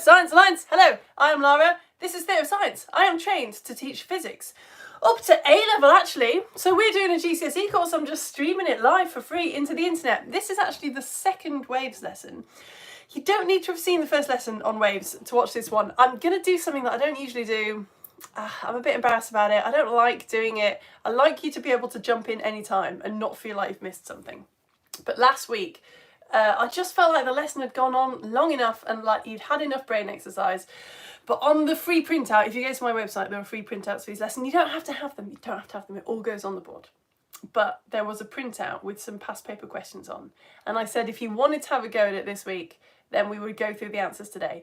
Science Alliance! Hello, I am Lara. This is Theatre of Science. I am trained to teach physics. Up to A-level, actually. So we're doing a GCSE course. I'm just streaming it live for free into the internet. This is actually the second waves lesson. You don't need to have seen the first lesson on waves to watch this one. I'm going to do something that I don't usually do. I'm a bit embarrassed about it. I don't like doing it. I like you to be able to jump in anytime and not feel like you've missed something. But last week, I just felt like the lesson had gone on long enough and like you'd had enough brain exercise. But on the free printout, if you go to my website, there are free printouts for these lessons. You don't have to have them. You don't have to have them. It all goes on the board. But there was a printout with some past paper questions on. And I said if you wanted to have a go at it this week, then we would go through the answers today.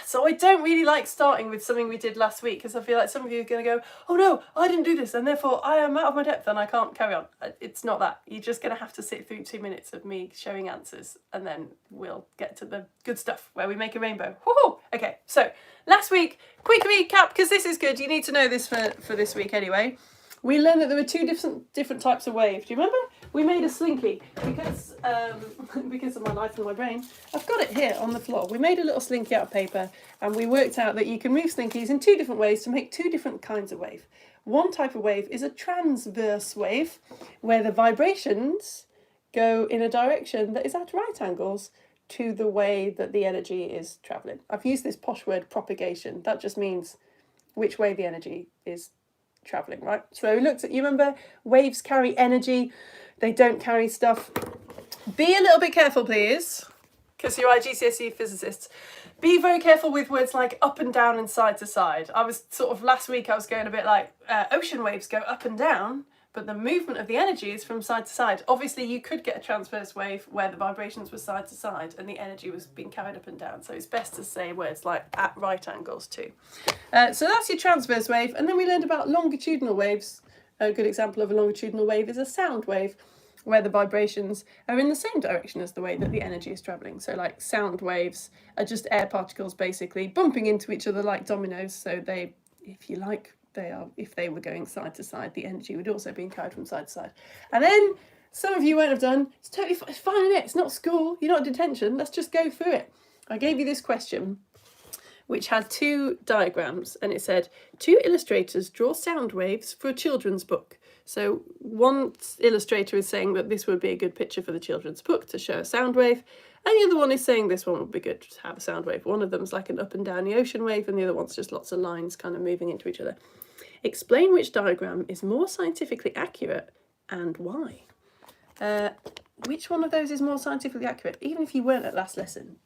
So I don't really like starting with something we did last week because I feel like some of you are going to go, oh no, I didn't do this and therefore I am out of my depth and I can't carry on. It's not that. You're just going to have to sit through 2 minutes of me showing answers and then we'll get to the good stuff where we make a rainbow. Woohoo! Okay, so last week, quick recap because this is good. You need to know this for this week anyway. We learned that there were two different types of wave. Do you remember? We made a slinky because of my life and my brain. I've got it here on the floor. We made a little slinky out of paper and we worked out that you can move slinkies in two different ways to make two different kinds of wave. One type of wave is a transverse wave where the vibrations go in a direction that is at right angles to the way that the energy is travelling. I've used this posh word propagation. That just means which way the energy is travelling, right? So we looked at, you remember, waves carry energy, they don't carry stuff. Be a little bit careful, please, because you're IGCSE physicists. Be very careful with words like up and down and side to side. I was sort of, last week I was going a bit like, ocean waves go up and down, but the movement of the energy is from side to side. Obviously, you could get a transverse wave where the vibrations were side to side and the energy was being carried up and down. So it's best to say words like at right angles too. So that's your transverse wave. And then we learned about longitudinal waves. A good example of a longitudinal wave is a sound wave where the vibrations are in the same direction as the way that the energy is travelling. So like sound waves are just air particles basically bumping into each other like dominoes. So they, if you like, if they were going side to side, the energy would also be carried from side to side. And then some of you won't have done, it's totally fine, it's fine, isn't it? It's not school, you're not in detention, let's just go through it. I gave you this question, which had two diagrams, and it said, two illustrators draw sound waves for a children's book. So one illustrator is saying that this would be a good picture for the children's book to show a sound wave, and the other one is saying this one would be good to have a sound wave. One of them's like an up and down the ocean wave, and the other one's just lots of lines kind of moving into each other. Explain which diagram is more scientifically accurate and why. Which one of those is more scientifically accurate? Even if you weren't at last lesson,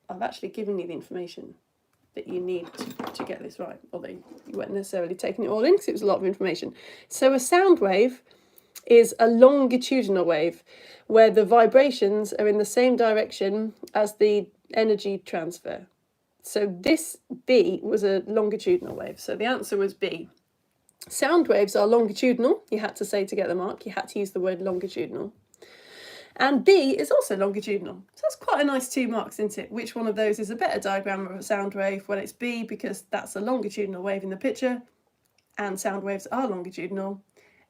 I've actually given you the information that you need to get this right, although you weren't necessarily taking it all in because it was a lot of information. So a sound wave is a longitudinal wave where the vibrations are in the same direction as the energy transfer. So this B was a longitudinal wave. So the answer was B. Sound waves are longitudinal. You had to say to get the mark. You had to use the word longitudinal. And B is also longitudinal. So that's quite a nice 2 marks, isn't it? Which one of those is a better diagram of a sound wave? Well, it's B because that's a longitudinal wave in the picture and sound waves are longitudinal.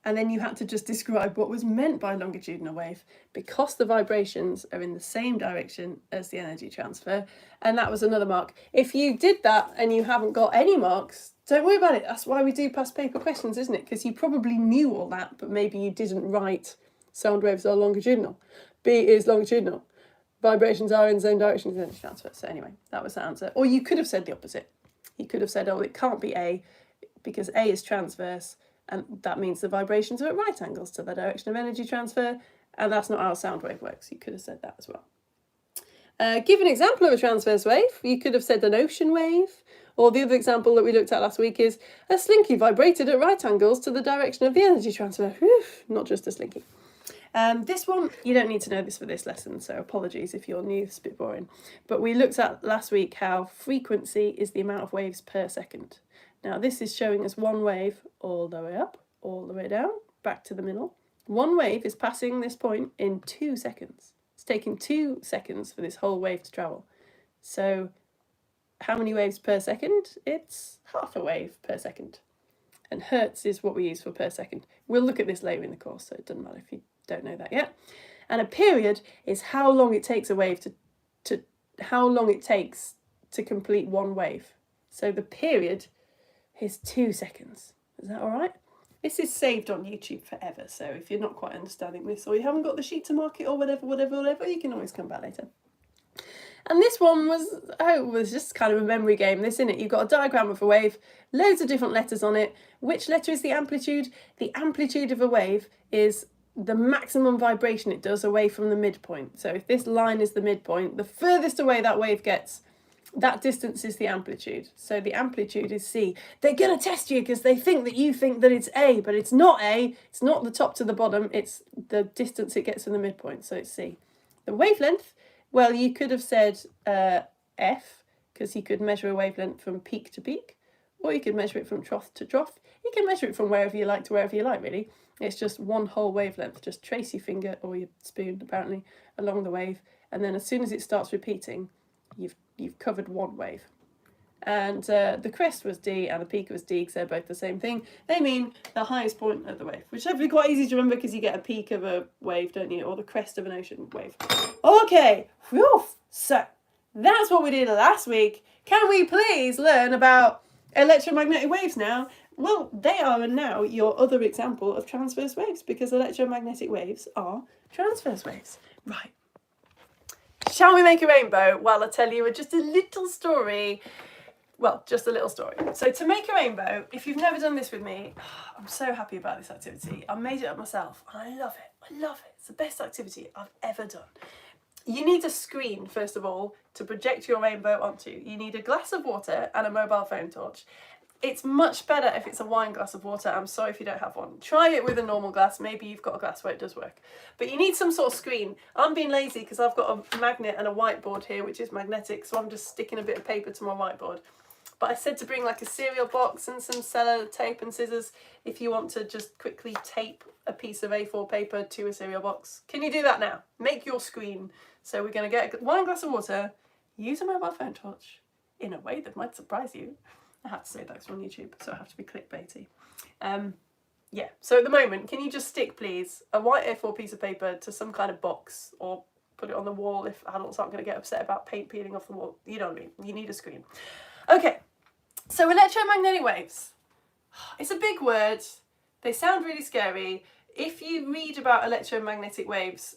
And then you had to just describe what was meant by longitudinal wave because the vibrations are in the same direction as the energy transfer. And that was another mark. If you did that and you haven't got any marks, don't worry about it. That's why we do past paper questions, isn't it? Because you probably knew all that, but maybe you didn't write sound waves are longitudinal. B is longitudinal. Vibrations are in the same direction as the energy transfer. So anyway, that was the answer. Or you could have said the opposite. You could have said, oh, it can't be A because A is transverse. And that means the vibrations are at right angles to the direction of energy transfer. And that's not how a sound wave works. You could have said that as well. Give an example of a transverse wave. You could have said an ocean wave. Or the other example that we looked at last week is a slinky vibrated at right angles to the direction of the energy transfer. Whew, not just a slinky. This one, you don't need to know this for this lesson, so apologies if you're new, it's a bit boring. But we looked at last week how frequency is the amount of waves per second. Now this is showing us one wave all the way up, all the way down, back to the middle. One wave is passing this point in 2 seconds. It's taking 2 seconds for this whole wave to travel. So how many waves per second? It's half a wave per second. And hertz is what we use for per second. We'll look at this later in the course, so it doesn't matter if you don't know that yet. And a period is how long it takes a wave to complete one wave. So the period is 2 seconds. Is that all right? This is saved on YouTube forever, so if you're not quite understanding this or you haven't got the sheet to mark it or whatever, you can always come back later. And this one was just kind of a memory game. This, in it, you've got a diagram of a wave, loads of different letters on it. Which letter is the amplitude? The amplitude of a wave is the maximum vibration it does away from the midpoint. So if this line is the midpoint, the furthest away that wave gets, that distance is the amplitude. So the amplitude is C. They're going to test you because they think that you think that it's A, but it's not A. It's not the top to the bottom. It's the distance it gets from the midpoint. So it's C. The wavelength, well, you could have said F, because you could measure a wavelength from peak to peak, or you could measure it from trough to trough. You can measure it from wherever you like to wherever you like, really. It's just one whole wavelength. Just trace your finger, or your spoon, apparently, along the wave, and then as soon as it starts repeating, you've covered one wave. And the crest was D and the peak was D, because they're both the same thing. They mean the highest point of the wave, which is hopefully quite easy to remember because you get a peak of a wave, don't you? Or the crest of an ocean wave. Okay, whew. So that's what we did last week. Can we please learn about electromagnetic waves now? Well, they are now your other example of transverse waves, because electromagnetic waves are transverse waves. Right. Shall we make a rainbow? Well, I'll tell you just a little story. Well, just a little story. So to make a rainbow, if you've never done this with me, I'm so happy about this activity. I made it up myself and I love it. I love it. It's the best activity I've ever done. You need a screen, first of all, to project your rainbow onto. You need a glass of water and a mobile phone torch. It's much better if it's a wine glass of water. I'm sorry if you don't have one. Try it with a normal glass. Maybe you've got a glass where it does work. But you need some sort of screen. I'm being lazy because I've got a magnet and a whiteboard here, which is magnetic, so I'm just sticking a bit of paper to my whiteboard. But I said to bring like a cereal box and some cello tape and scissors if you want to just quickly tape a piece of A4 paper to a cereal box. Can you do that now? Make your screen. So we're going to get a wine glass of water, use a mobile phone torch in a way that might surprise you. I have to say that's on YouTube, so I have to be clickbaity. Yeah, so at the moment, can you just stick, please, a white A4 piece of paper to some kind of box, or put it on the wall if adults aren't going to get upset about paint peeling off the wall. You know what I mean? You need a screen. Okay, so electromagnetic waves. It's a big word. They sound really scary. If you read about electromagnetic waves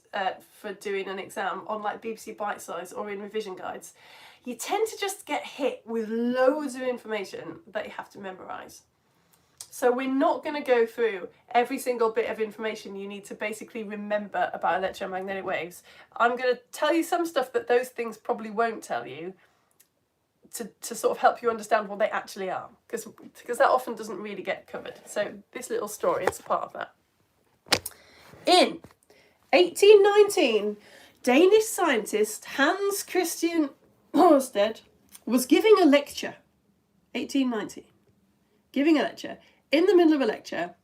for doing an exam on like BBC Bite Size or in revision guides, you tend to just get hit with loads of information that you have to memorise. So we're not going to go through every single bit of information you need to basically remember about electromagnetic waves. I'm going to tell you some stuff that those things probably won't tell you to sort of help you understand what they actually are, because that often doesn't really get covered. So this little story is a part of that. In 1819, Danish scientist Hans Christian Ørsted was giving a lecture. 1819. Giving a lecture. In the middle of a lecture,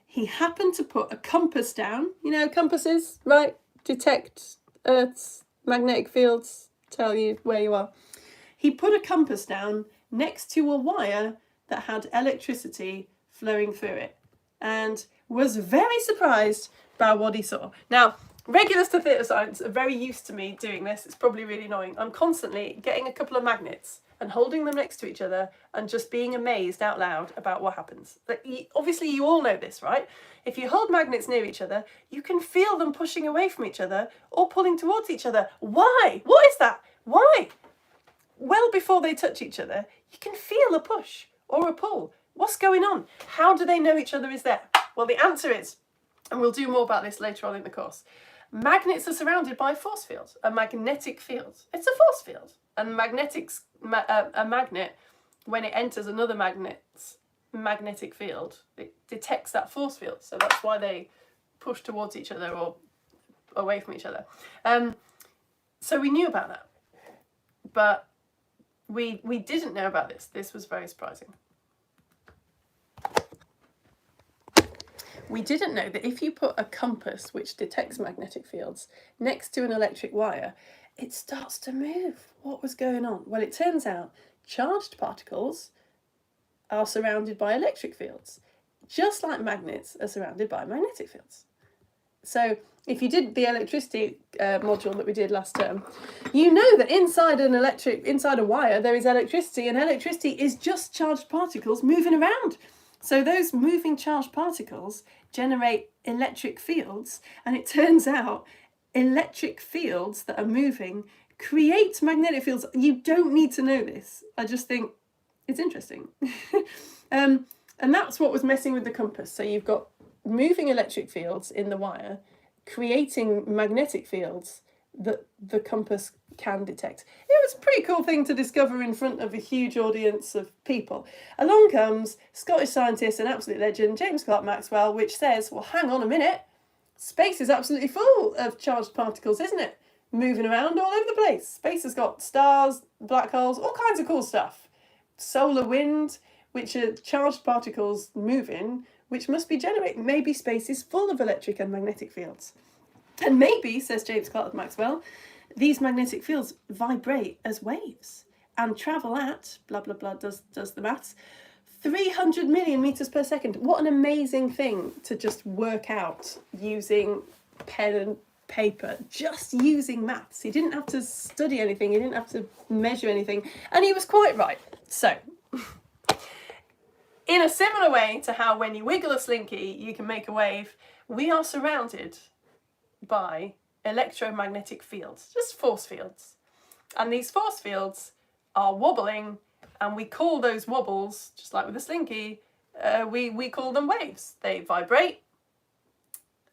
he happened to put a compass down. You know, compasses, right? Detect Earth's magnetic fields, tell you where you are. He put a compass down next to a wire that had electricity flowing through it, and was very surprised by what he saw. Now, regulars to theatre science are very used to me doing this. It's probably really annoying. I'm constantly getting a couple of magnets and holding them next to each other and just being amazed out loud about what happens. Obviously, you all know this, right? If you hold magnets near each other, you can feel them pushing away from each other or pulling towards each other. Why? What is that? Why? Well, before they touch each other, you can feel a push or a pull. What's going on? How do they know each other is there? Well, the answer is, and we'll do more about this later on in the course, magnets are surrounded by force fields, a magnetic field. It's a force field. And a magnet, when it enters another magnet's magnetic field, it detects that force field. So that's why they push towards each other or away from each other. So we knew about that. But we didn't know about this. This was very surprising. We didn't know that if you put a compass, which detects magnetic fields, next to an electric wire, it starts to move. What was going on? Well, it turns out charged particles are surrounded by electric fields, just like magnets are surrounded by magnetic fields. So if you did the electricity module that we did last term, you know that inside a wire there is electricity, and electricity is just charged particles moving around. So those moving charged particles generate electric fields, and it turns out electric fields that are moving create magnetic fields. You don't need to know this. I just think it's interesting. And that's what was messing with the compass. So you've got moving electric fields in the wire creating magnetic fields that the compass can detect. It was a pretty cool thing to discover in front of a huge audience of people. Along comes Scottish scientist and absolute legend James Clerk Maxwell, which says, well, hang on a minute, space is absolutely full of charged particles, isn't it? Moving around all over the place. Space has got stars, black holes, all kinds of cool stuff. Solar wind, which are charged particles moving, which must be generating. Maybe space is full of electric and magnetic fields. And maybe, says James Clerk Maxwell, these magnetic fields vibrate as waves and travel at, blah, blah, blah, does the maths, 300 million meters per second. What an amazing thing to just work out using pen and paper, just using maths. He didn't have to study anything, he didn't have to measure anything, and he was quite right. So, in a similar way to how when you wiggle a slinky you can make a wave, we are surrounded by electromagnetic fields, just force fields. And these force fields are wobbling, and we call those wobbles, just like with a slinky, we call them waves. They vibrate,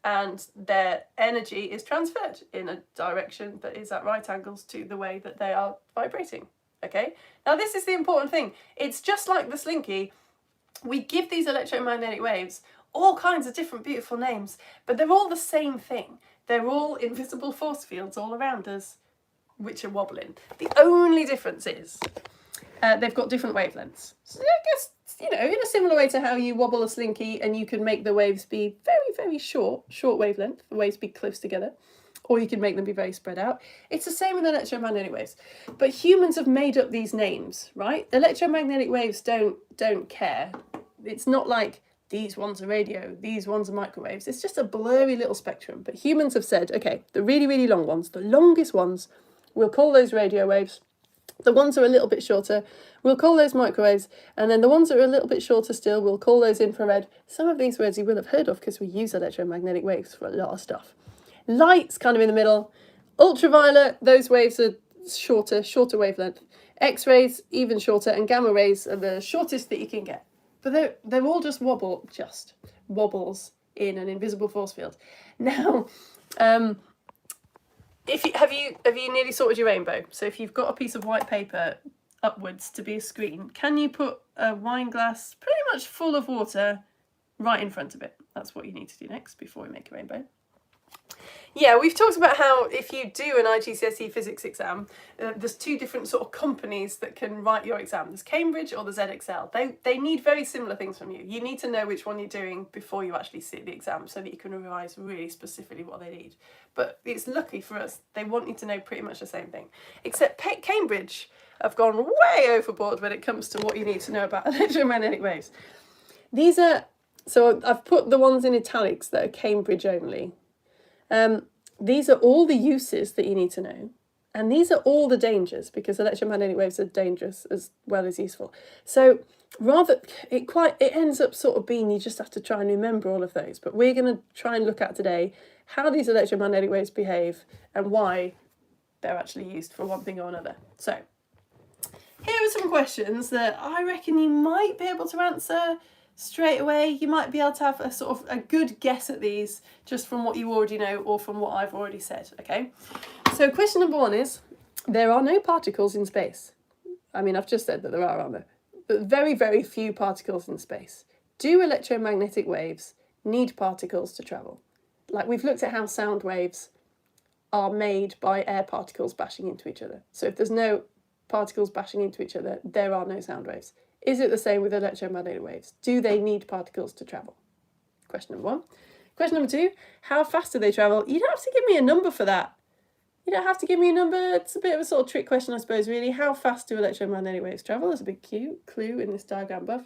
and their energy is transferred in a direction that is at right angles to the way that they are vibrating. Okay? Now this is the important thing. It's just like the slinky. We give these electromagnetic waves all kinds of different beautiful names, but they're all the same thing. They're all invisible force fields all around us, which are wobbling. The only difference is they've got different wavelengths. So I guess, you know, in a similar way to how you wobble a slinky and you can make the waves be very, very short wavelength, the waves be close together, or you can make them be very spread out. It's the same with electromagnetic waves. But humans have made up these names, right? Electromagnetic waves don't care. It's not like these ones are radio, these ones are microwaves. It's just a blurry little spectrum. But humans have said, okay, the really, really long ones, the longest ones, we'll call those radio waves. The ones that are a little bit shorter, we'll call those microwaves. And then the ones that are a little bit shorter still, we'll call those infrared. Some of these words you will have heard of because we use electromagnetic waves for a lot of stuff. Light's kind of in the middle. Ultraviolet, those waves are shorter wavelength. X-rays, even shorter, and gamma rays are the shortest that you can get. But they're all just wobbles in an invisible force field. Now, if you have you nearly sorted your rainbow? So if you've got a piece of white paper upwards to be a screen, can you put a wine glass pretty much full of water right in front of it? That's what you need to do next before we make a rainbow. Yeah, we've talked about how if you do an IGCSE physics exam, there's two different sort of companies that can write your exam. There's Cambridge or there's EdXL. They need very similar things from you. You need to know which one you're doing before you actually sit the exam so that you can revise really specifically what they need. But it's lucky for us, they want you to know pretty much the same thing. Except Cambridge have gone way overboard when it comes to what you need to know about electromagnetic waves. These are, so I've put the ones in italics that are Cambridge only. These are all the uses that you need to know, and these are all the dangers, because electromagnetic waves are dangerous as well as useful. So rather, it ends up sort of being you just have to try and remember all of those, but we're going to try and look at today how these electromagnetic waves behave and why they're actually used for one thing or another. So here are some questions that I reckon you might be able to answer straight away. You might be able to have a sort of a good guess at these just from what you already know or from what I've already said, okay? So question number one is, there are no particles in space. I mean, I've just said that there are, aren't there? But very, very few particles in space. Do electromagnetic waves need particles to travel? Like, we've looked at how sound waves are made by air particles bashing into each other. So if there's no particles bashing into each other, there are no sound waves. Is it the same with electromagnetic waves? Do they need particles to travel? Question number one. Question number two, how fast do they travel? You don't have to give me a number for that. You don't have to give me a number. It's a bit of a sort of trick question, I suppose, really. How fast do electromagnetic waves travel? There's a big clue in this diagram above.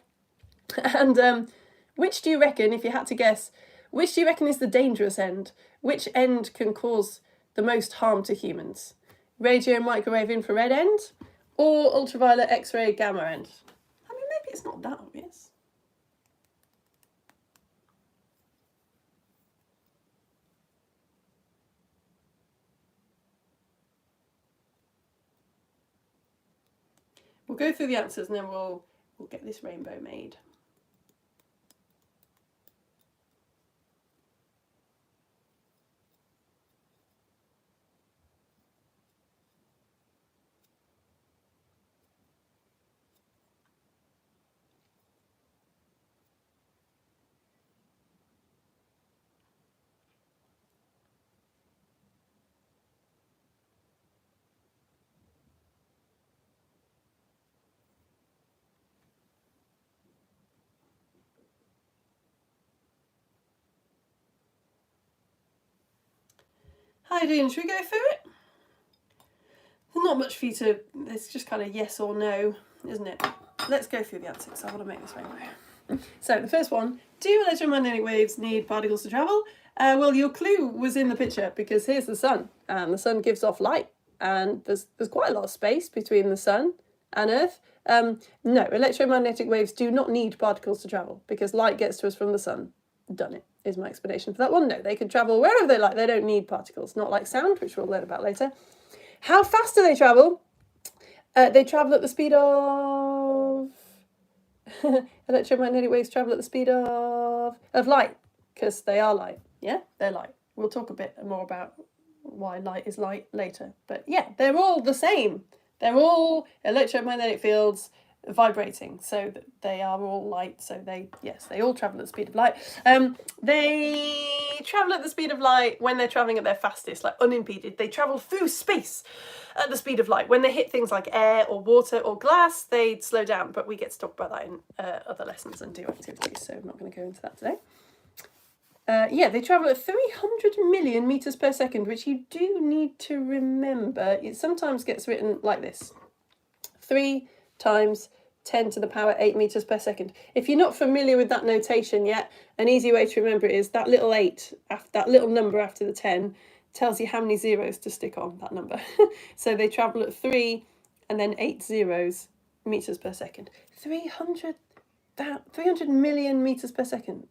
And which do you reckon, if you had to guess, Which do you reckon is the dangerous end? Which end can cause the most harm to humans? Radio, microwave, infrared end, or ultraviolet, X-ray, gamma end? I mean, maybe it's not that obvious. We'll go through the answers and then we'll get this rainbow made. Hi Dean, should we go through it? There's not much for you to, it's just kind of yes or no, isn't it? Let's go through the answers. I want to make this rainbow. So the first one, do electromagnetic waves need particles to travel? Well, your clue was in the picture because here's the sun, and the sun gives off light, and there's quite a lot of space between the sun and Earth. No, electromagnetic waves do not need particles to travel because light gets to us from the sun. Done it, is my explanation for that one. No, they can travel wherever they like. They don't need particles, not like sound, which we'll learn about later. How fast do they travel? They travel at the speed of... Electromagnetic waves travel at the speed of light, because they are light. Yeah, they're light. We'll talk a bit more about why light is light later. But yeah, they're all the same. They're all electromagnetic fields vibrating, so they are all light. So they all travel at the speed of light. They travel at the speed of light when they're traveling at their fastest, like unimpeded. They travel through space at the speed of light. When they hit things like air or water or glass, they slow down, but we get to talk about that in other lessons and do activities, so I'm not going to go into that today. Yeah, they travel at 300 million meters per second, which you do need to remember. It sometimes gets written like this: 3 times 10 to the power 8 meters per second. If you're not familiar with that notation yet, an easy way to remember it is that little 8, that little number after the 10, tells you how many zeros to stick on that number. So they travel at 3 and then 8 zeros meters per second. 300 million meters per second.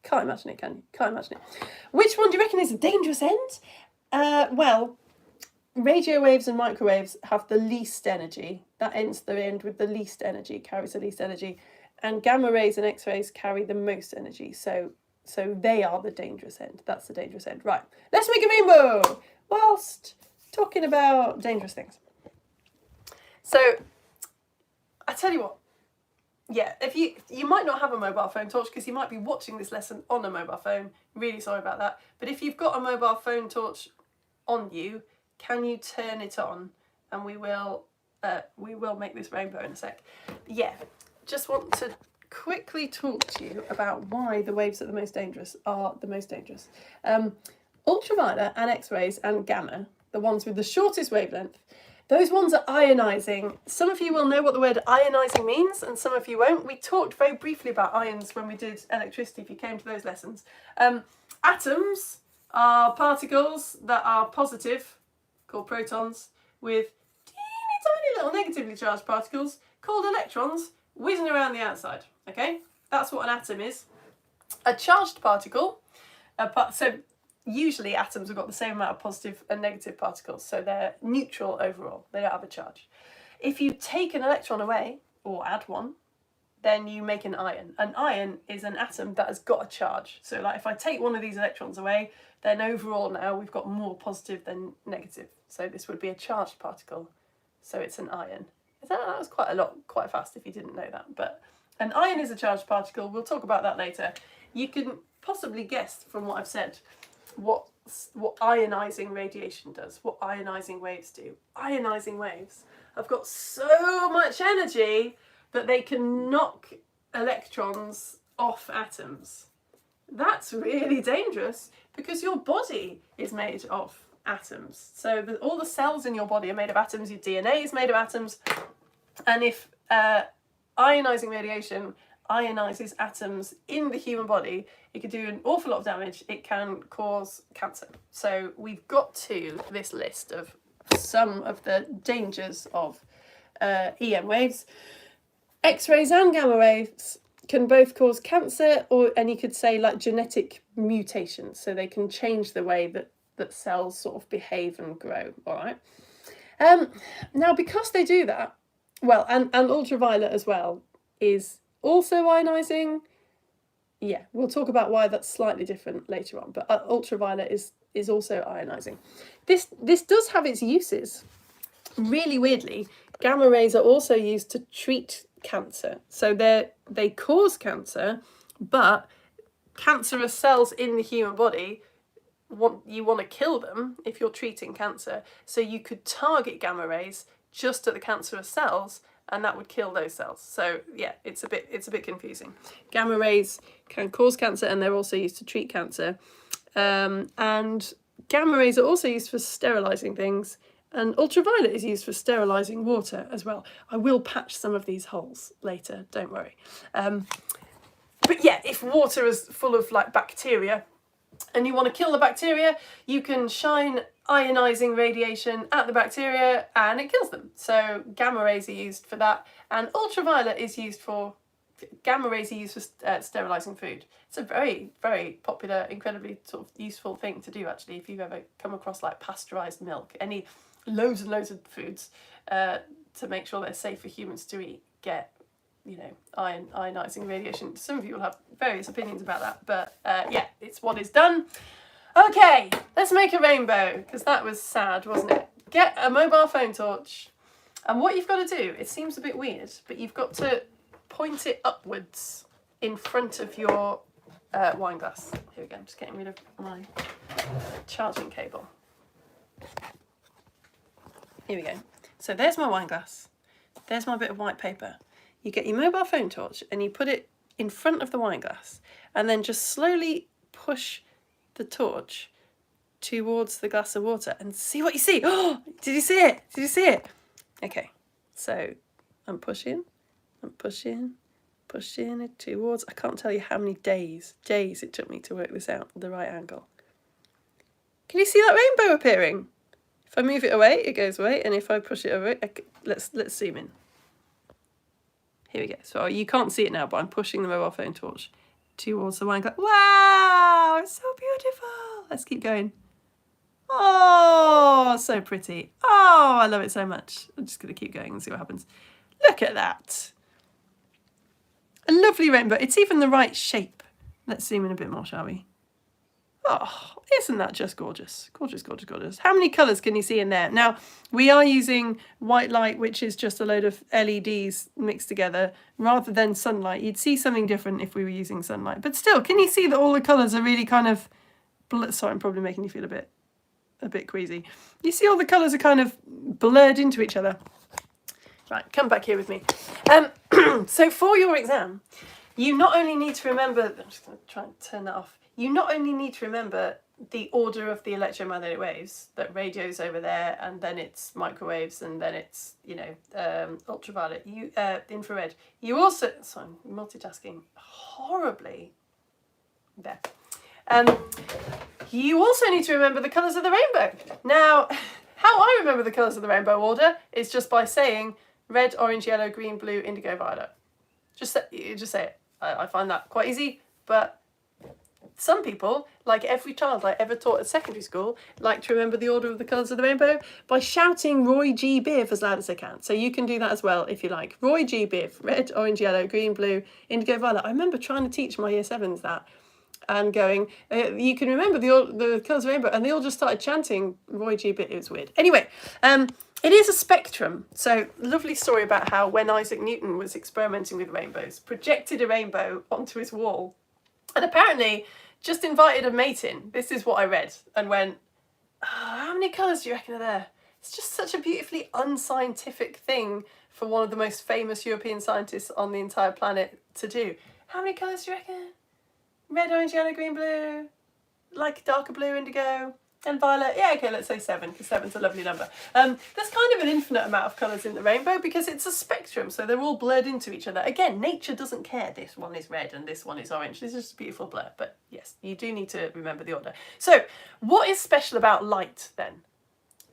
Can't imagine it, can you? Can't imagine it. Which one do you reckon is a dangerous end? Well, radio waves and microwaves have the least energy. That ends the end with the least energy, carries the least energy. And gamma rays and X-rays carry the most energy. So they are the dangerous end. That's the dangerous end. Right, let's make a rainbow whilst talking about dangerous things. So, I tell you what. Yeah, if you might not have a mobile phone torch because you might be watching this lesson on a mobile phone. Really sorry about that. But if you've got a mobile phone torch on you, can you turn it on? And we will make this rainbow in a sec. Yeah, just want to quickly talk to you about why the waves that are the most dangerous are the most dangerous. Ultraviolet and X-rays and gamma, the ones with the shortest wavelength, those ones are ionizing. Some of you will know what the word ionizing means and some of you won't. We talked very briefly about ions when we did electricity, if you came to those lessons. Atoms are particles that are positive, called protons, with teeny tiny little negatively charged particles called electrons whizzing around the outside. Okay, that's what an atom is. A charged particle, so usually atoms have got the same amount of positive and negative particles, so they're neutral overall, they don't have a charge. If you take an electron away, or add one, then you make an ion. An ion is an atom that has got a charge. So like if I take one of these electrons away, then overall now we've got more positive than negative. So this would be a charged particle, so it's an ion. That was quite fast if you didn't know that, but an ion is a charged particle. We'll talk about that later. You can possibly guess from what I've said what ionizing radiation does, what ionizing waves do. Ionizing waves have got so much energy that they can knock electrons off atoms. That's really dangerous because your body is made of atoms. So all the cells in your body are made of atoms, your DNA is made of atoms, and if ionizing radiation ionizes atoms in the human body, it can do an awful lot of damage. It can cause cancer. So we've got to this list of some of the dangers of EM waves. X-rays and gamma rays can both cause cancer, and you could say like genetic mutations. So they can change the way that cells sort of behave and grow. All right. Now, because they do that, well, and ultraviolet as well is also ionizing. Yeah, we'll talk about why that's slightly different later on, but ultraviolet is also ionizing. This does have its uses. Really weirdly, gamma rays are also used to treat cancer. So they cause cancer, but cancerous cells in the human body, you want to kill them if you're treating cancer. So you could target gamma rays just at the cancerous cells, and that would kill those cells. So yeah, it's a bit confusing. Gamma rays can cause cancer, and they're also used to treat cancer. And gamma rays are also used for sterilizing things, and ultraviolet is used for sterilizing water as well. I will patch some of these holes later, don't worry. But yeah, if water is full of like bacteria and you want to kill the bacteria, you can shine ionizing radiation at the bacteria and it kills them. So gamma rays are used for that, and ultraviolet is used for, gamma rays are used for sterilizing food. It's a very, very popular, incredibly sort of useful thing to do actually, if you've ever come across like pasteurized milk, any loads and loads of foods to make sure they're safe for humans to eat, get, you know, ionizing radiation. Some of you will have various opinions about that, but yeah, it's what is done. Okay, let's make a rainbow, because that was sad, wasn't it? Get a mobile phone torch, and what you've got to do, it seems a bit weird, but you've got to point it upwards in front of your wine glass. Here we go, I'm just getting rid of my charging cable. Here we go. So there's my wine glass. There's my bit of white paper. You get your mobile phone torch and you put it in front of the wine glass, and then just slowly push the torch towards the glass of water and see what you see. Oh, did you see it? Did you see it? Okay, so I'm pushing it towards, I can't tell you how many days it took me to work this out, the right angle. Can you see that rainbow appearing? If I move it away, it goes away, and if I push it over, let's zoom in. Here we go. So you can't see it now, but I'm pushing the mobile phone torch towards the wine glass. Wow, it's so beautiful. Let's keep going. Oh, so pretty. Oh, I love it so much. I'm just going to keep going and see what happens. Look at that. A lovely rainbow. It's even the right shape. Let's zoom in a bit more, shall we? Oh, isn't that just gorgeous? Gorgeous, gorgeous, gorgeous. How many colours can you see in there? Now, we are using white light, which is just a load of LEDs mixed together, rather than sunlight. You'd see something different if we were using sunlight. But still, can you see that all the colours are really kind of... Sorry, I'm probably making you feel a bit queasy. You see all the colours are kind of blurred into each other. Right, come back here with me. So for your exam, you not only need to remember... I'm just going to try and turn that off. You not only need to remember the order of the electromagnetic waves, that radio's over there, and then it's microwaves, and then it's, you know, ultraviolet, infrared. You also, sorry, I'm multitasking horribly there. You also need to remember the colours of the rainbow. Now, how I remember the colours of the rainbow order is just by saying red, orange, yellow, green, blue, indigo, violet. Just say it. I find that quite easy, but some people, like every child I ever taught at secondary school, like to remember the order of the colours of the rainbow by shouting Roy G. Biv as loud as they can. So you can do that as well if you like. Roy G. Biv, red, orange, yellow, green, blue, indigo, violet. I remember trying to teach my year 7s that and going, you can remember the colours of the rainbow, and they all just started chanting Roy G. Biv. It was weird. Anyway, it is a spectrum. So lovely story about how when Isaac Newton was experimenting with rainbows, projected a rainbow onto his wall, and apparently just invited a mate in. This is what I read, and went, oh, how many colours do you reckon are there? It's just such a beautifully unscientific thing for one of the most famous European scientists on the entire planet to do. How many colours do you reckon? Red, orange, yellow, green, blue, like darker blue, indigo. And violet, yeah, okay, let's say 7, because 7's a lovely number. There's kind of an infinite amount of colours in the rainbow because it's a spectrum, so they're all blurred into each other. Again, nature doesn't care this one is red and this one is orange. This is just a beautiful blur, but yes, you do need to remember the order. So, what is special about light then?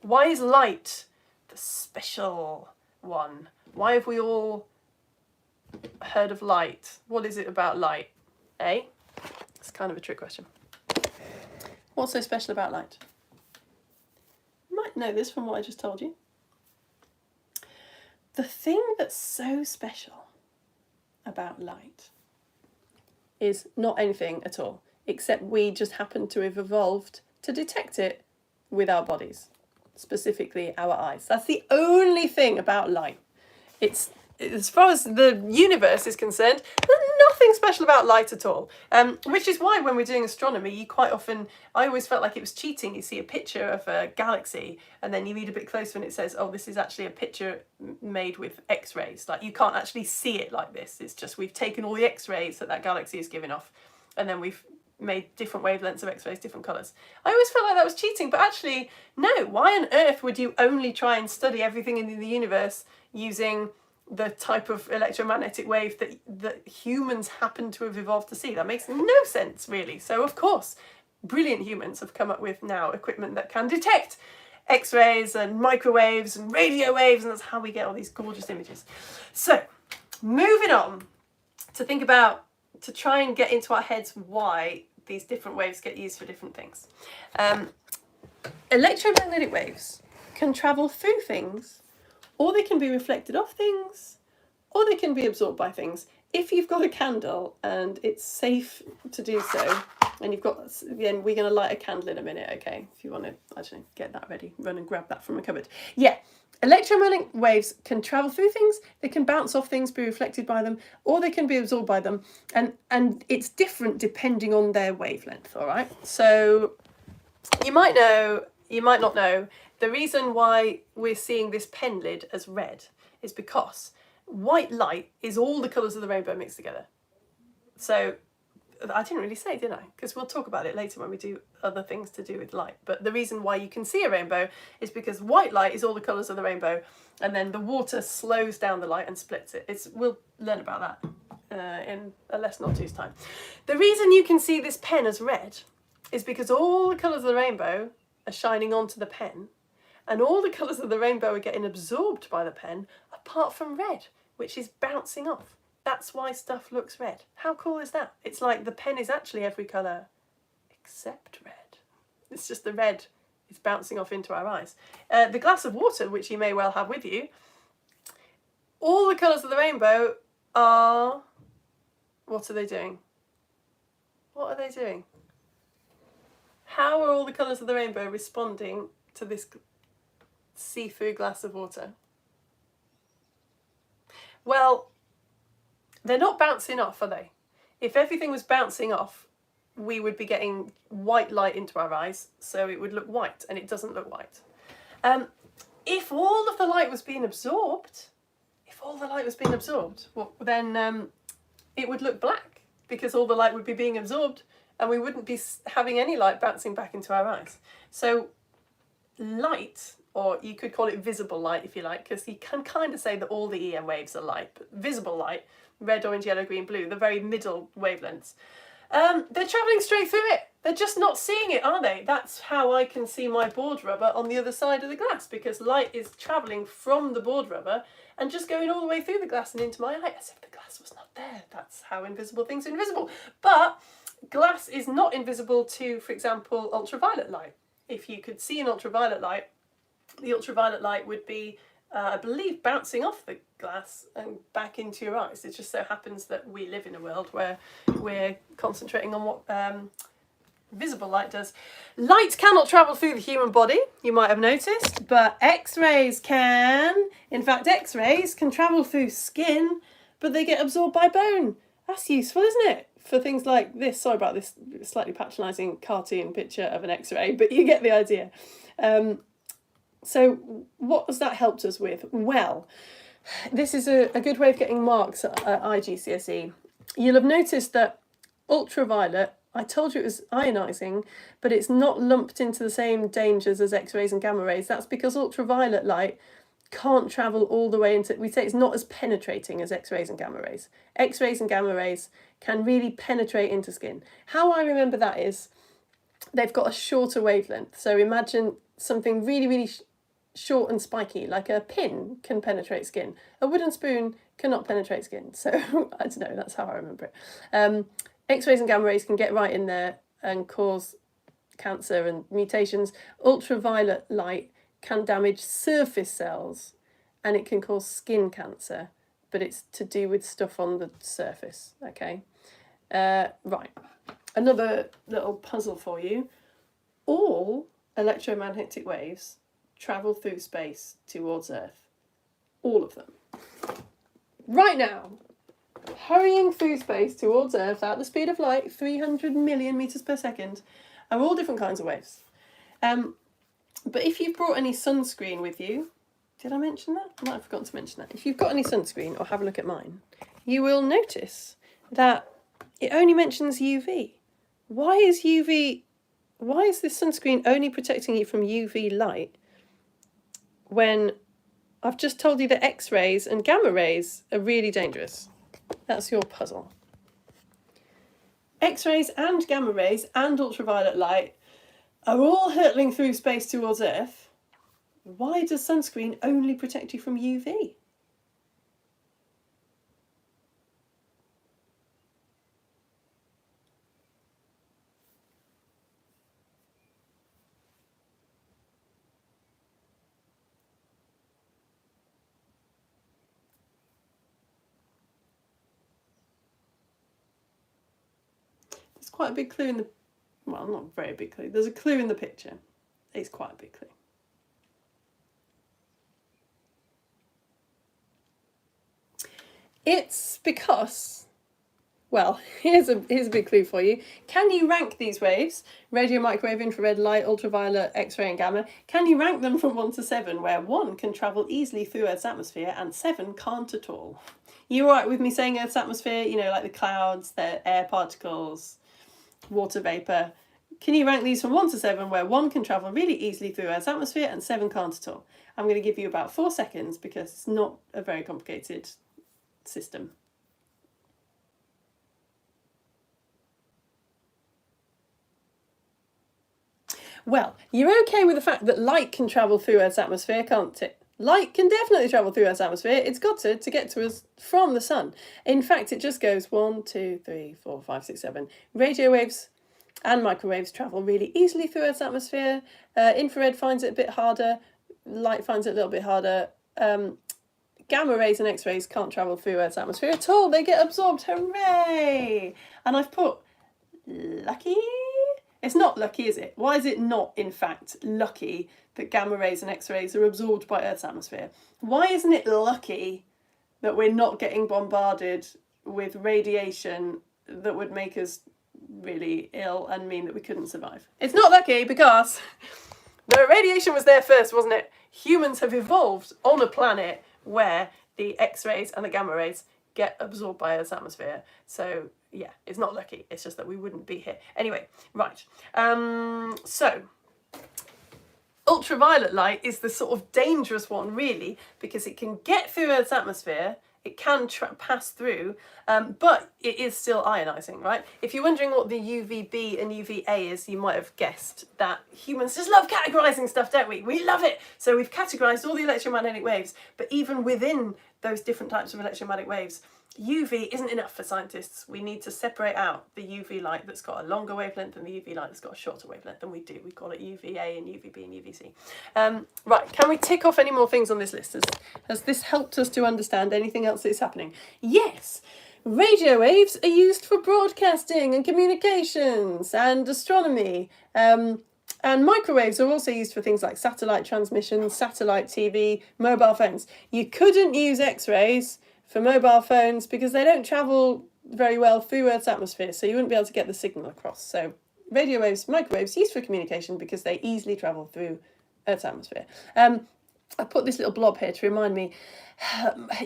Why is light the special one? Why have we all heard of light? What is it about light? It's kind of a trick question. What's so special about light? You might know this from what I just told you. The thing that's so special about light is not anything at all, except we just happen to have evolved to detect it with our bodies, specifically our eyes. That's the only thing about light. It's, as far as the universe is concerned, there's nothing special about light at all. Which is why when we're doing astronomy, you quite often, I always felt like it was cheating. You see a picture of a galaxy and then you read a bit closer and it says, oh, this is actually a picture made with X-rays. Like you can't actually see it like this. It's just we've taken all the X-rays that galaxy is giving off and then we've made different wavelengths of X-rays, different colours. I always felt like that was cheating, but actually, no. Why on earth would you only try and study everything in the universe using the type of electromagnetic wave that humans happen to have evolved to see? That makes no sense, really. So, of course, brilliant humans have come up with now equipment that can detect X-rays and microwaves and radio waves, and that's how we get all these gorgeous images. So, moving on to think about, to try and get into our heads why these different waves get used for different things. Electromagnetic waves can travel through things, or they can be reflected off things, or they can be absorbed by things. If you've got a candle and it's safe to do so, and you've got, again, we're going to light a candle in a minute, okay? If you want to, actually, get that ready, run and grab that from a cupboard. Yeah, electromagnetic waves can travel through things, they can bounce off things, be reflected by them, or they can be absorbed by them, and it's different depending on their wavelength, all right? So you might know, you might not know, the reason why we're seeing this pen lid as red is because white light is all the colours of the rainbow mixed together. So I didn't really say, did I? Because we'll talk about it later when we do other things to do with light. But the reason why you can see a rainbow is because white light is all the colours of the rainbow, and then the water slows down the light and splits it. We'll learn about that in a lesson or two's time. The reason you can see this pen as red is because all the colours of the rainbow are shining onto the pen, and all the colours of the rainbow are getting absorbed by the pen, apart from red, which is bouncing off. That's why stuff looks red. How cool is that? It's like the pen is actually every colour except red. It's just the red is bouncing off into our eyes. The glass of water, which you may well have with you, all the colours of the rainbow are... What are they doing? What are they doing? How are all the colours of the rainbow responding to this see-through glass of water? Well, they're not bouncing off, are they? If everything was bouncing off, we would be getting white light into our eyes, so it would look white, and it doesn't look white. If all of the light was being absorbed, well, then it would look black, because all the light would be being absorbed, and we wouldn't be having any light bouncing back into our eyes. So light, or you could call it visible light if you like, because you can kind of say that all the EM waves are light, but visible light, red, orange, yellow, green, blue, the very middle wavelengths, they're travelling straight through it. They're just not seeing it, are they? That's how I can see my board rubber on the other side of the glass, because light is travelling from the board rubber and just going all the way through the glass and into my eye, as if the glass was not there. That's how invisible things are invisible. But glass is not invisible to, for example, ultraviolet light. If you could see an ultraviolet light, the ultraviolet light would be, I believe, bouncing off the glass and back into your eyes. It just so happens that we live in a world where we're concentrating on what visible light does. Light cannot travel through the human body, you might have noticed, but X-rays can. In fact, X-rays can travel through skin, but they get absorbed by bone. That's useful, isn't it? For things like this. Sorry about this slightly patronising cartoon picture of an X-ray, but you get the idea. So what has that helped us with? Well, this is a good way of getting marks at IGCSE. You'll have noticed that ultraviolet I told you it was ionizing, but it's not lumped into the same dangers as X-rays and gamma rays. That's because ultraviolet light can't travel all the way into, we say it's not as penetrating as X-rays and gamma rays. X-rays and gamma rays can really penetrate into skin. How I remember that is they've got a shorter wavelength. So imagine something really, really short and spiky, like a pin can penetrate skin. A wooden spoon cannot penetrate skin. So I don't know, that's how I remember it. X-rays and gamma rays can get right in there and cause cancer and mutations. Ultraviolet light can damage surface cells and it can cause skin cancer, but it's to do with stuff on the surface, okay? Right, another little puzzle for you. All electromagnetic waves travel through space towards Earth. All of them. Right now, hurrying through space towards Earth at the speed of light, 300 million meters per second, are all different kinds of waves. But if you've brought any sunscreen with you, did I mention that? I might have forgotten to mention that. If you've got any sunscreen, or have a look at mine, you will notice that it only mentions UV. Why is this sunscreen only protecting you from UV light when I've just told you that X-rays and gamma rays are really dangerous? That's your puzzle. X-rays and gamma rays and ultraviolet light are all hurtling through space towards Earth. Why does sunscreen only protect you from UV? There's quite a big clue in the, well, not a very big clue. There's a clue in the picture. It's quite a big clue. It's because, well, here's a big clue for you. Can you rank these waves, radio, microwave, infrared, light, ultraviolet, X-ray and gamma, can you rank them from 1 to 7, where 1 can travel easily through Earth's atmosphere and 7 can't at all? You all right with me saying Earth's atmosphere, you know, like the clouds, the air particles, water vapour? Can you rank these from 1 to 7, where 1 can travel really easily through Earth's atmosphere and 7 can't at all? I'm going to give you about 4 seconds because it's not a very complicated system. Well, you're okay with the fact that light can travel through Earth's atmosphere, can't it? Light can definitely travel through Earth's atmosphere. It's got to get to us from the sun. In fact, it just goes 1, 2, 3, 4, 5, 6, 7. Radio waves and microwaves travel really easily through Earth's atmosphere. Infrared finds it a bit harder. Light finds it a little bit harder. Gamma rays and X-rays can't travel through Earth's atmosphere at all. They get absorbed. Hooray! And I've put lucky. It's not lucky, is it? Why is it not, in fact, lucky that gamma rays and X-rays are absorbed by Earth's atmosphere? Why isn't it lucky that we're not getting bombarded with radiation that would make us really ill and mean that we couldn't survive? It's not lucky because the radiation was there first, wasn't it? Humans have evolved on a planet where the X-rays and the gamma rays get absorbed by Earth's atmosphere. So yeah, it's not lucky. It's just that we wouldn't be here. Anyway, right. So ultraviolet light is the sort of dangerous one, really, because it can get through Earth's atmosphere. It can pass through, but it is still ionizing, right? If you're wondering what the UVB and UVA is, you might have guessed that humans just love categorizing stuff, don't we? We love it. So we've categorized all the electromagnetic waves, but even within those different types of electromagnetic waves, UV isn't enough for scientists. We need to separate out the UV light that's got a longer wavelength and the UV light that's got a shorter wavelength, and we do. We call it UVA and UVB and UVC. Right, can we tick off any more things on this list? Has this helped us to understand anything else that's happening? Yes! Radio waves are used for broadcasting and communications and astronomy. And microwaves are also used for things like satellite transmissions, satellite TV, mobile phones. You couldn't use X-rays for mobile phones because they don't travel very well through Earth's atmosphere, so you wouldn't be able to get the signal across. So radio waves, microwaves, used for communication because they easily travel through Earth's atmosphere. I put this little blob here to remind me.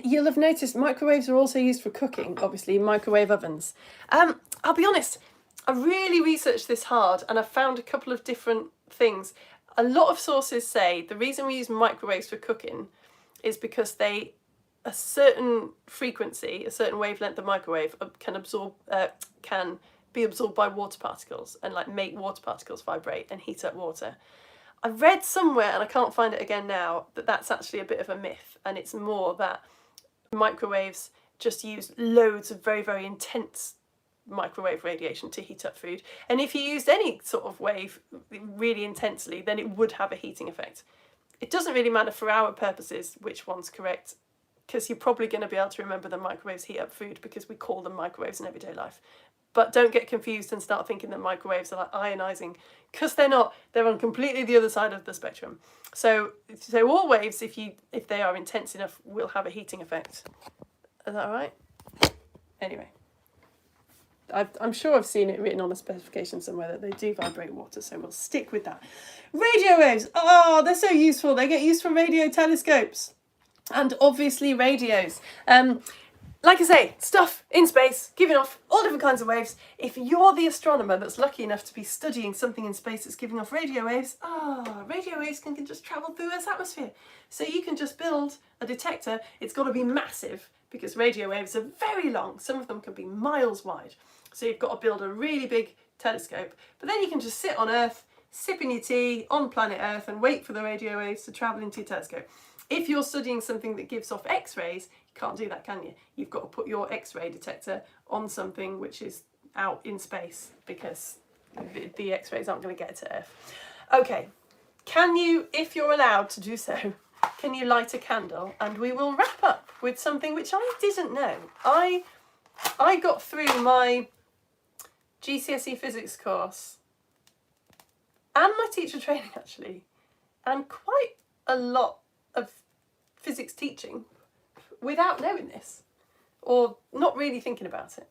You'll have noticed microwaves are also used for cooking, obviously, microwave ovens. I'll be honest, I really researched this hard and I found a couple of different things. A lot of sources say the reason we use microwaves for cooking is because a certain frequency, a certain wavelength of microwave can be absorbed by water particles and like make water particles vibrate and heat up water. I read somewhere, and I can't find it again now, that that's actually a bit of a myth, and it's more that microwaves just use loads of very, very intense microwave radiation to heat up food. And if you used any sort of wave really intensely, then it would have a heating effect. It doesn't really matter for our purposes which one's correct, because you're probably going to be able to remember that microwaves heat up food because we call them microwaves in everyday life. But don't get confused and start thinking that microwaves are like ionizing, because they're not. They're on completely the other side of the spectrum. So all waves, if they are intense enough, will have a heating effect. Is that right? Anyway, I'm sure I've seen it written on a specification somewhere that they do vibrate water, so we'll stick with that. Radio waves, oh, they're so useful. They get used from radio telescopes and obviously radios. Like I say, stuff in space, giving off all different kinds of waves. If you're the astronomer that's lucky enough to be studying something in space that's giving off radio waves, radio waves can just travel through Earth's atmosphere. So you can just build a detector. It's got to be massive because radio waves are very long. Some of them can be miles wide. So you've got to build a really big telescope. But then you can just sit on Earth, sipping your tea on planet Earth and wait for the radio waves to travel into your telescope. If you're studying something that gives off X-rays, you can't do that, can you? You've got to put your X-ray detector on something which is out in space because the X-rays aren't going to get to Earth. Okay, can you, if you're allowed to do so, can you light a candle? And we will wrap up with something which I didn't know. I got through my GCSE physics course and my teacher training actually, and quite a lot of physics teaching without knowing this or not really thinking about it.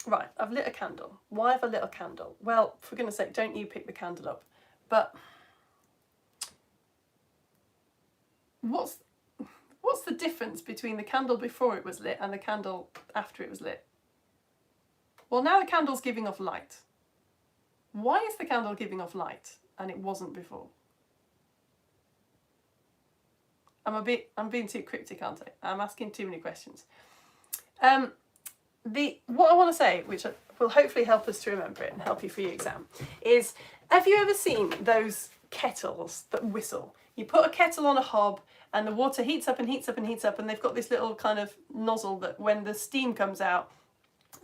Right, I've lit a candle. Why have I lit a candle? Well, for goodness sake, don't you pick the candle up. But what's the difference between the candle before it was lit and the candle after it was lit? Well, now the candle's giving off light. Why is the candle giving off light and it wasn't before? I'm being too cryptic, aren't I? I'm asking too many questions. What I want to say, which will hopefully help us to remember it and help you for your exam, is, have you ever seen those kettles that whistle? You put a kettle on a hob and the water heats up and heats up and heats up, and they've got this little kind of nozzle that when the steam comes out,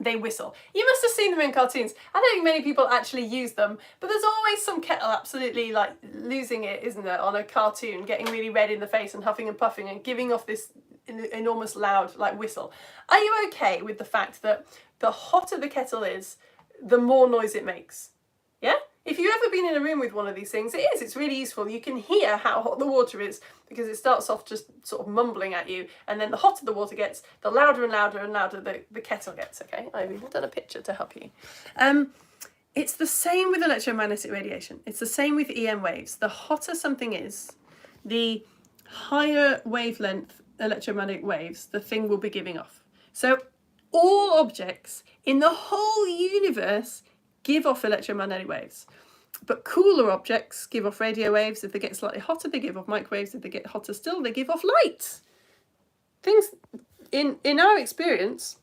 they whistle. You must have seen them in cartoons. I don't think many people actually use them, but there's always some kettle absolutely like losing it, isn't there, on a cartoon, getting really red in the face and huffing and puffing and giving off this enormous loud like whistle. Are you okay with the fact that the hotter the kettle is, the more noise it makes? Yeah? If you've ever been in a room with one of these things, it's really useful. You can hear how hot the water is because it starts off just sort of mumbling at you, and then the hotter the water gets, the louder and louder and louder the kettle gets, okay? I've even done a picture to help you. It's the same with electromagnetic radiation. It's the same with EM waves. The hotter something is, the higher wavelength electromagnetic waves the thing will be giving off. So all objects in the whole universe give off electromagnetic waves. But cooler objects give off radio waves. If they get slightly hotter, they give off microwaves. If they get hotter still, they give off light. Things, in our experience,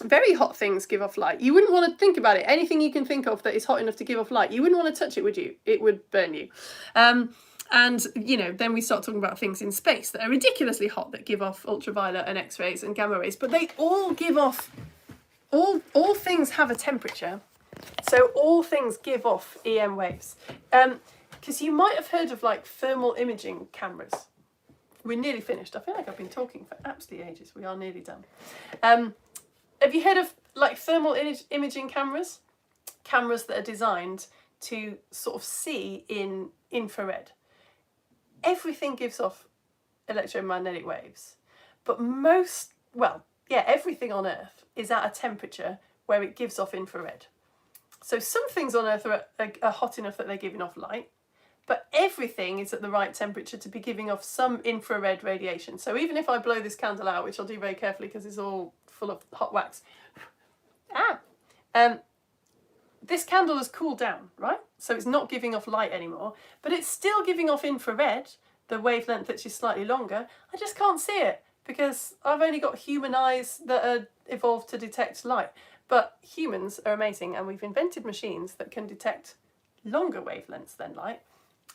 very hot things give off light. You wouldn't want to think about it. Anything you can think of that is hot enough to give off light, you wouldn't want to touch it, would you? It would burn you. And, you know, then we start talking about things in space that are ridiculously hot, that give off ultraviolet and X-rays and gamma rays. But they all give off, all things have a temperature. So all things give off EM waves. Because you might have heard of like thermal imaging cameras. We're nearly finished. I feel like I've been talking for absolutely ages. We are nearly done. Have you heard of like thermal imaging cameras? Cameras that are designed to sort of see in infrared. Everything gives off electromagnetic waves. But everything on Earth is at a temperature where it gives off infrared. So some things on Earth are hot enough that they're giving off light, but everything is at the right temperature to be giving off some infrared radiation. So even if I blow this candle out, which I'll do very carefully because it's all full of hot wax, This candle has cooled down, right? So it's not giving off light anymore, but it's still giving off infrared, the wavelength which is slightly longer. I just can't see it because I've only got human eyes that are evolved to detect light. But humans are amazing, and we've invented machines that can detect longer wavelengths than light,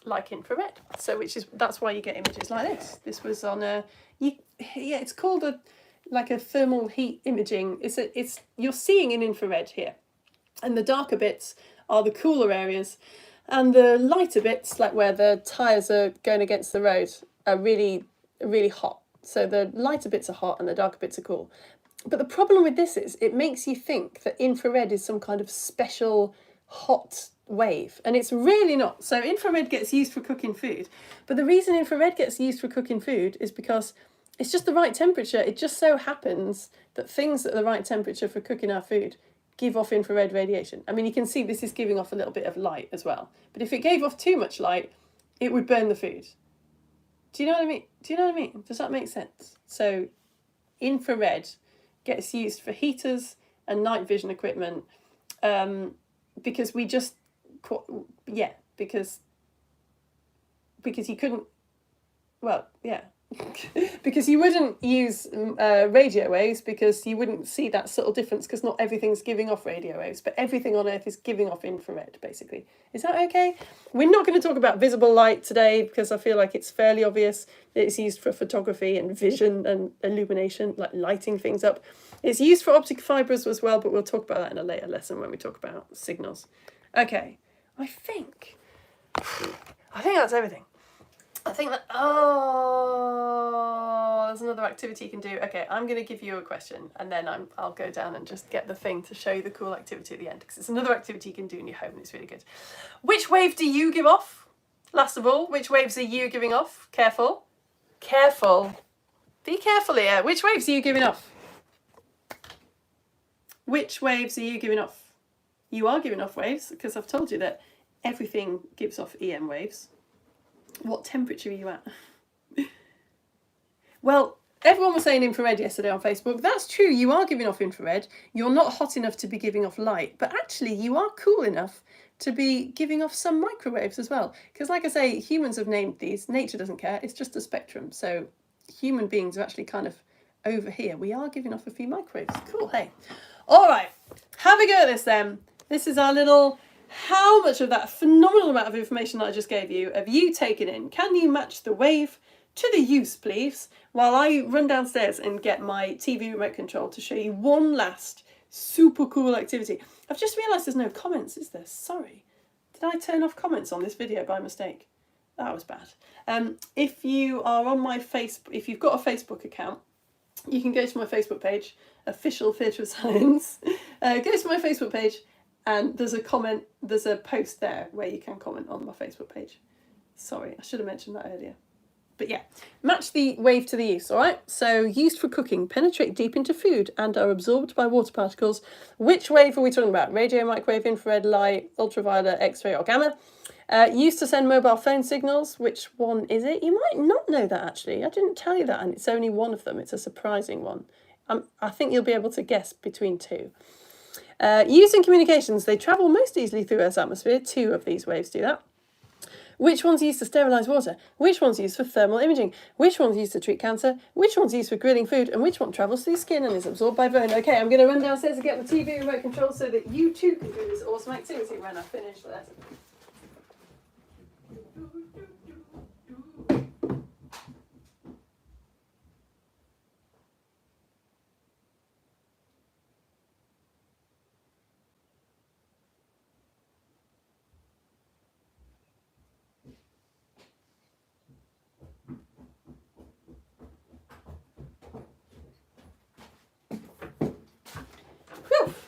like infrared. So that's why you get images like this. This was on it's called like a thermal heat imaging. You're seeing in infrared here, and the darker bits are the cooler areas, and the lighter bits, like where the tyres are going against the road, are really, really hot. So the lighter bits are hot and the darker bits are cool. But the problem with this is it makes you think that infrared is some kind of special hot wave, and it's really not. So infrared gets used for cooking food, but the reason infrared gets used for cooking food is because it's just the right temperature. It just so happens that things at the right temperature for cooking our food give off infrared radiation. I mean, you can see this is giving off a little bit of light as well, but if it gave off too much light, it would burn the food. Do you know what I mean? Does that make sense? So infrared gets used for heaters and night vision equipment, because we just, because you couldn't, because you wouldn't use radio waves, because you wouldn't see that subtle difference, because not everything's giving off radio waves, but everything on Earth is giving off infrared, basically. Is that okay? We're not going to talk about visible light today, because I feel like it's fairly obvious that it's used for photography and vision and illumination, like lighting things up. It's used for optic fibres as well, but we'll talk about that in a later lesson when we talk about signals. Okay, I think that's everything. I think that, there's another activity you can do. Okay, I'm going to give you a question, and then I'll go down and just get the thing to show you the cool activity at the end, because it's another activity you can do in your home, and it's really good. Which wave do you give off? Last of all, which waves are you giving off? Careful. Be careful here. Which waves are you giving off? Which waves are you giving off? You are giving off waves, because I've told you that everything gives off EM waves. What temperature are you at? Well, everyone was saying infrared yesterday on Facebook. That's true, you are giving off infrared. You're not hot enough to be giving off light, but actually you are cool enough to be giving off some microwaves as well. Because like I say, humans have named these. Nature doesn't care, it's just a spectrum. So human beings are actually kind of over here. We are giving off a few microwaves. Cool, hey. All right, have a go at this then. This is our little... How much of that phenomenal amount of information that I just gave you have you taken in? Can you match the wave to the use, please? While I run downstairs and get my TV remote control to show you one last super cool activity. I've just realised there's no comments, is there? Sorry. Did I turn off comments on this video by mistake? That was bad. If you are on my if you've got a Facebook account, you can go to my Facebook page, Official Theatre of Science. Go to my Facebook page, and there's a post there where you can comment on my Facebook page. Sorry, I should have mentioned that earlier. But yeah, match the wave to the use, all right? So used for cooking, penetrate deep into food and are absorbed by water particles. Which wave are we talking about? Radio, microwave, infrared, light, ultraviolet, X-ray or gamma? Used to send mobile phone signals. Which one is it? You might not know that, actually. I didn't tell you that, and it's only one of them. It's a surprising one. I think you'll be able to guess between two. Used in communications, they travel most easily through Earth's atmosphere. 2 of these waves do that. Which one's used to sterilise water? Which one's used for thermal imaging? Which one's used to treat cancer? Which one's used for grilling food? And which one travels through skin and is absorbed by bone? Okay, I'm going to run downstairs and get the TV remote control so that you too can do this awesome activity when I finish the lesson.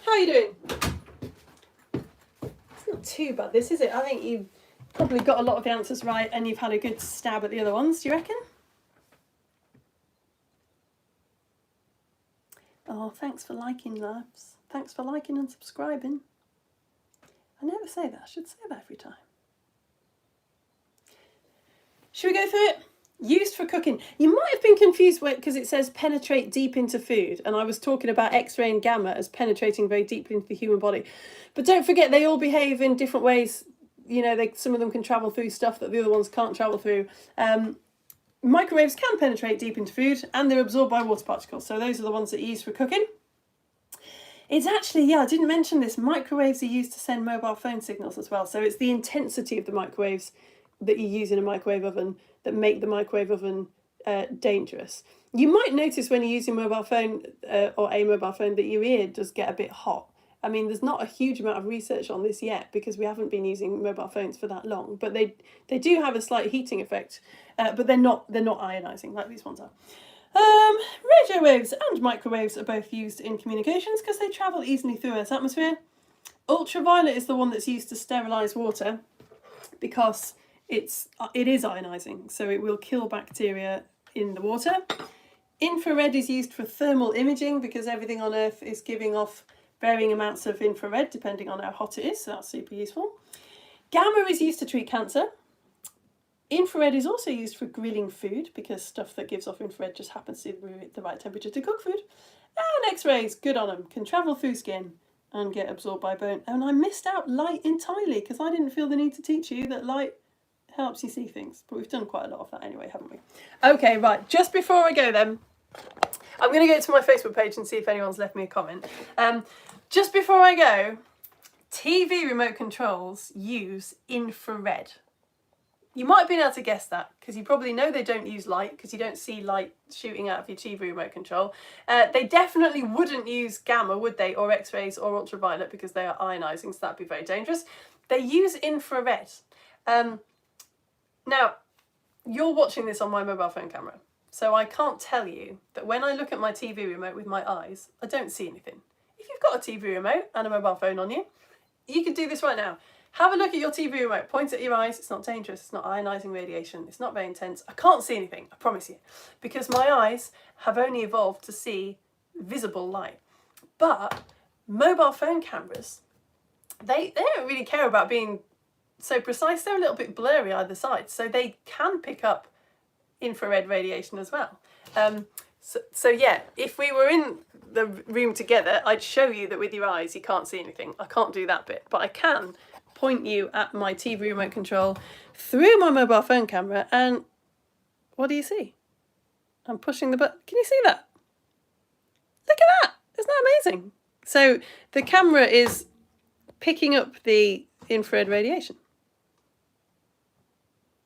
How are you doing? It's not too bad, this, is it? I think you've probably got a lot of the answers right and you've had a good stab at the other ones, do you reckon? Oh, thanks for liking, loves. Thanks for liking and subscribing. I never say that. I should say that every time. Should we go through it? Used for cooking. You might have been confused because it says penetrate deep into food, and I was talking about X-ray and gamma as penetrating very deeply into the human body. But don't forget, they all behave in different ways. You know, some of them can travel through stuff that the other ones can't travel through. Microwaves can penetrate deep into food, and they're absorbed by water particles. So those are the ones that are used for cooking. It's actually, I didn't mention this, microwaves are used to send mobile phone signals as well. So it's the intensity of the microwaves that you use in a microwave oven that make the microwave oven dangerous. You might notice when you're using a mobile phone that your ear does get a bit hot. I mean, there's not a huge amount of research on this yet because we haven't been using mobile phones for that long, but they do have a slight heating effect, but they're not ionizing like these ones are. Radio waves and microwaves are both used in communications because they travel easily through Earth's atmosphere. Ultraviolet is the one that's used to sterilize water because it is ionizing, so it will kill bacteria in the water. Infrared is used for thermal imaging because everything on Earth is giving off varying amounts of infrared depending on how hot it is, so that's super useful. Gamma is used to treat cancer. Infrared is also used for grilling food because stuff that gives off infrared just happens to be the right temperature to cook food. And X-rays, good on them, can travel through skin and get absorbed by bone. And I missed out light entirely because I didn't feel the need to teach you that light helps you see things, but we've done quite a lot of that anyway, haven't we? Okay, right, just before I go then, I'm going to go to my Facebook page and see if anyone's left me a comment. Just before I go, TV remote controls use infrared. You might have been able to guess that because you probably know they don't use light because you don't see light shooting out of your TV remote control. They definitely wouldn't use gamma, would they, or X-rays or ultraviolet because they are ionizing, so that'd be very dangerous. They use infrared. Now, you're watching this on my mobile phone camera, so I can't tell you that when I look at my TV remote with my eyes, I don't see anything. If you've got a TV remote and a mobile phone on you, you can do this right now. Have a look at your TV remote, point at your eyes, it's not dangerous, it's not ionizing radiation, it's not very intense. I can't see anything, I promise you, because my eyes have only evolved to see visible light. But mobile phone cameras, they don't really care about being so precise, they're a little bit blurry either side, so they can pick up infrared radiation as well. So yeah, if we were in the room together, I'd show you that with your eyes you can't see anything. I can't do that bit, but I can point you at my TV remote control through my mobile phone camera, and what do you see? I'm pushing the button. Can you see that? Look at that! Isn't that amazing? So the camera is picking up the infrared radiation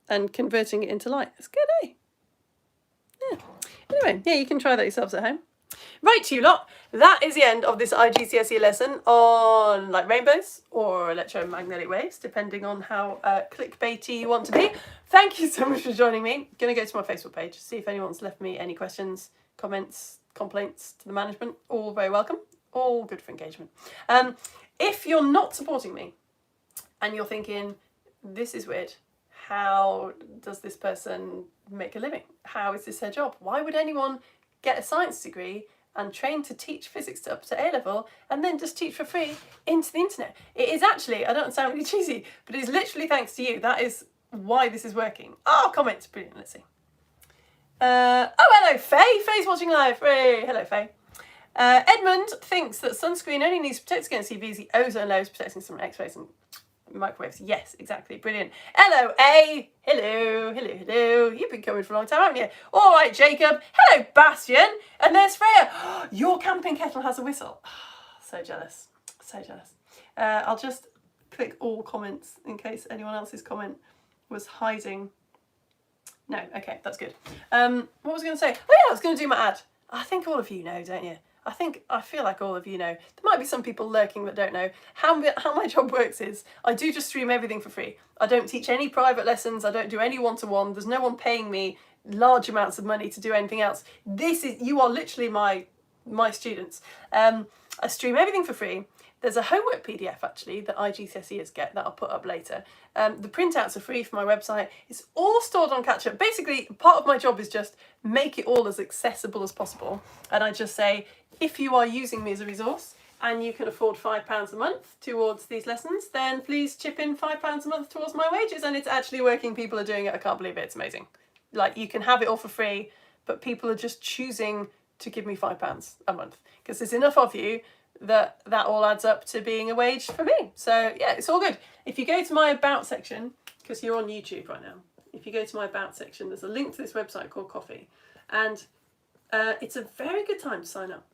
and converting it into light. It's good, eh? Yeah. Anyway, yeah, you can try that yourselves at home. Right, you lot, that is the end of this IGCSE lesson on light rainbows or electromagnetic waves, depending on how clickbaity you want to be. Thank you so much for joining me. I'm going to go to my Facebook page, see if anyone's left me any questions, comments, complaints to the management. All very welcome. All good for engagement. If you're not supporting me and you're thinking, this is weird, how does this person make a living? How is this their job? Why would anyone get a science degree and train to teach physics up to A level and then just teach for free into the internet? It is actually, I don't sound really cheesy, but it is literally thanks to you. That is why this is working. Oh, comments, brilliant, let's see. Oh, hello, Faye. Faye's watching live. Hey, hello, Faye. Edmund thinks that sunscreen only needs to protect against UVs. The ozone layer is protecting from X-rays and microwaves. Yes, exactly. Brilliant. Hello, A. Hello, hello, hello. You've been coming for a long time, haven't you? All right, Jacob. Hello, Bastian. And there's Freya. Your camping kettle has a whistle. So jealous. So jealous. I'll just click all comments in case anyone else's comment was hiding. No, okay, that's good. What was I going to say? Oh yeah, I was going to do my ad. I think all of you know, don't you? I feel like all of you know. There might be some people lurking that don't know. How my job works is I do just stream everything for free. I don't teach any private lessons. I don't do any one-to-one. There's no one paying me large amounts of money to do anything else. You are literally my students. I stream everything for free. There's a homework PDF actually that IGCSEs get that I'll put up later. The printouts are free from my website. It's all stored on Catch Up. Basically, part of my job is just make it all as accessible as possible. And I just say, if you are using me as a resource and you can afford £5 a month towards these lessons, then please chip in £5 a month towards my wages. And it's actually working. People are doing it. I can't believe it. It's amazing. Like, you can have it all for free, but people are just choosing to give me £5 a month because there's enough of you that all adds up to being a wage for me. So yeah, it's all good. If you go to my About section, because you're on YouTube right now, if you go to my About section, there's a link to this website called Coffee, and it's a very good time to sign up,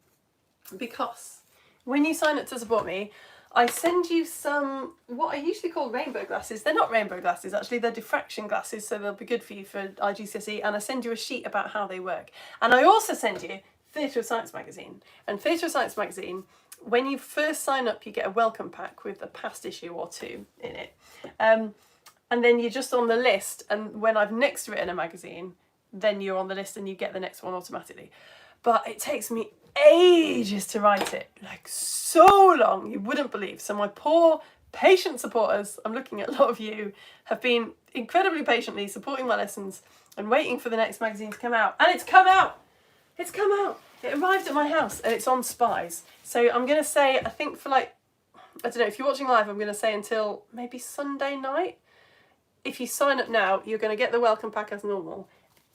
because when you sign up to support me, I send you some, what I usually call rainbow glasses. They're not rainbow glasses, actually, they're diffraction glasses, so they'll be good for you for IGCSE, and I send you a sheet about how they work. And I also send you Theatre of Science magazine. And Theatre of Science magazine, when you first sign up, you get a welcome pack with a past issue or two in it. And then you're just on the list, and when I've next written a magazine, then you're on the list and you get the next one automatically. But it takes me ages to write it, like so long, you wouldn't believe. So my poor patient supporters, I'm looking at a lot of you, have been incredibly patiently supporting my lessons and waiting for the next magazine to come out. And it's come out! It's come out! It arrived at my house and it's on Spies. So I'm going to say, I think for like, I don't know, if you're watching live, I'm going to say until maybe Sunday night. If you sign up now, you're going to get the welcome pack as normal,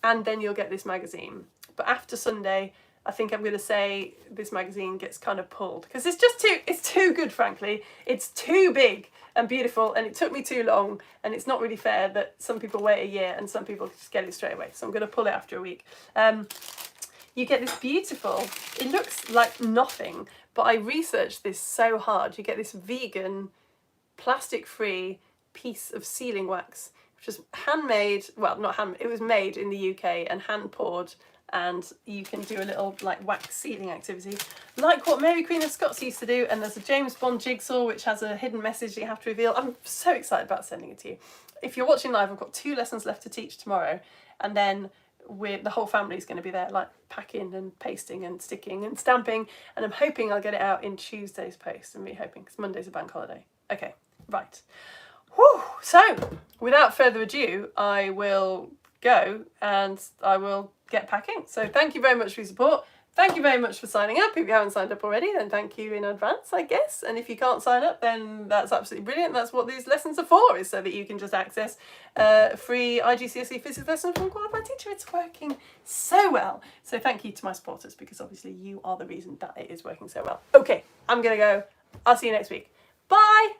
and then you'll get this magazine. But after Sunday, I think I'm going to say this magazine gets kind of pulled, because it's too good, frankly. It's too big and beautiful, and it took me too long, and it's not really fair that some people wait a year and some people just get it straight away. So I'm going to pull it after a week. You get this beautiful, it looks like nothing, but I researched this so hard. You get this vegan, plastic-free piece of sealing wax, which is handmade, well, not handmade, it was made in the UK and hand poured, and you can do a little like wax sealing activity, like what Mary Queen of Scots used to do. And there's a James Bond jigsaw which has a hidden message that you have to reveal. I'm so excited about sending it to you. If you're watching live, I've got 2 lessons left to teach tomorrow, and then the whole family is going to be there, like packing and pasting and sticking and stamping, and I'm hoping I'll get it out in Tuesday's post. I'm really hoping, because Monday's a bank holiday. Okay, right. Whew. So, without further ado, I will go and I will get packing. So thank you very much for your support. Thank you very much for signing up. If you haven't signed up already, then thank you in advance, I guess. And if you can't sign up, then that's absolutely brilliant. That's what these lessons are for, is so that you can just access free IGCSE physics lessons from a qualified teacher. It's working so well. So thank you to my supporters, because obviously you are the reason that it is working so well. Okay, I'm going to go. I'll see you next week. Bye!